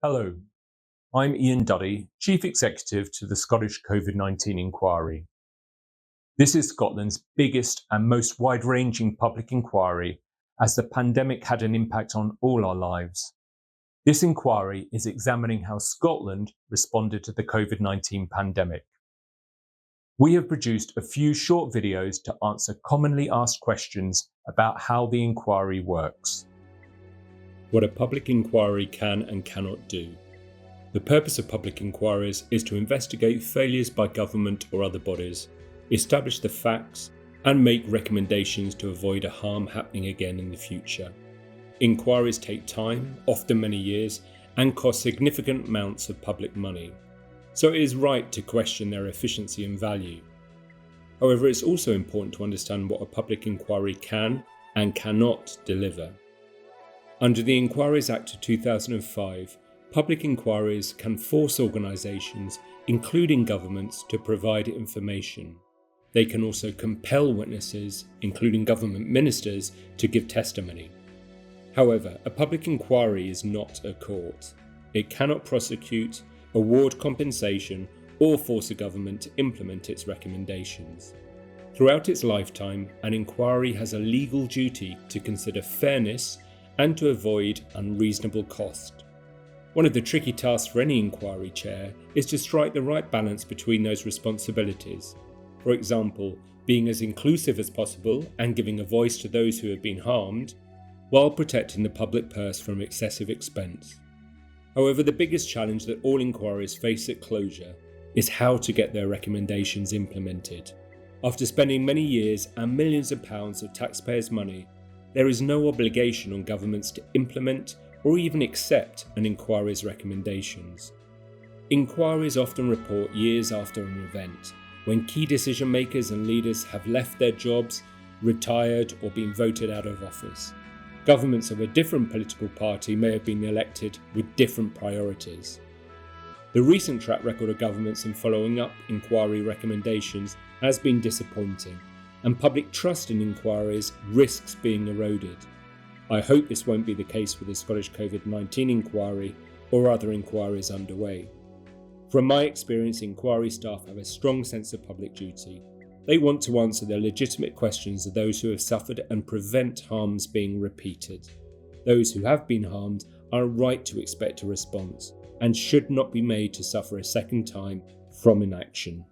Hello, I'm Ian Duddy, Chief Executive to the Scottish COVID-19 Inquiry. This is Scotland's biggest and most wide-ranging public inquiry as the pandemic had an impact on all our lives. This inquiry is examining how Scotland responded to the COVID-19 pandemic. We have produced a few short videos to answer commonly asked questions about how the inquiry works. What a public inquiry can and cannot do. The purpose of public inquiries is to investigate failures by government or other bodies, establish the facts, and make recommendations to avoid a harm happening again in the future. Inquiries take time, often many years, and cost significant amounts of public money, so it is right to question their efficiency and value. However, it's also important to understand what a public inquiry can and cannot deliver. Under the Inquiries Act of 2005, public inquiries can force organisations, including governments, to provide information. They can also compel witnesses, including government ministers, to give testimony. However, a public inquiry is not a court. It cannot prosecute, award compensation, or force a government to implement its recommendations. Throughout its lifetime, an inquiry has a legal duty to consider fairness and to avoid unreasonable cost. One of the tricky tasks for any inquiry chair is to strike the right balance between those responsibilities. For example, being as inclusive as possible and giving a voice to those who have been harmed, while protecting the public purse from excessive expense. However, the biggest challenge that all inquiries face at closure is how to get their recommendations implemented. After spending many years and millions of pounds of taxpayers' money, there is no obligation on governments to implement or even accept an inquiry's recommendations. Inquiries often report years after an event, when key decision makers and leaders have left their jobs, retired, or been voted out of office. Governments of a different political party may have been elected with different priorities. The recent track record of governments in following up inquiry recommendations has been disappointing, and public trust in inquiries risks being eroded. I hope this won't be the case with the Scottish COVID-19 inquiry or other inquiries underway. From my experience, inquiry staff have a strong sense of public duty. They want to answer the legitimate questions of those who have suffered and prevent harms being repeated. Those who have been harmed are right to expect a response and should not be made to suffer a second time from inaction.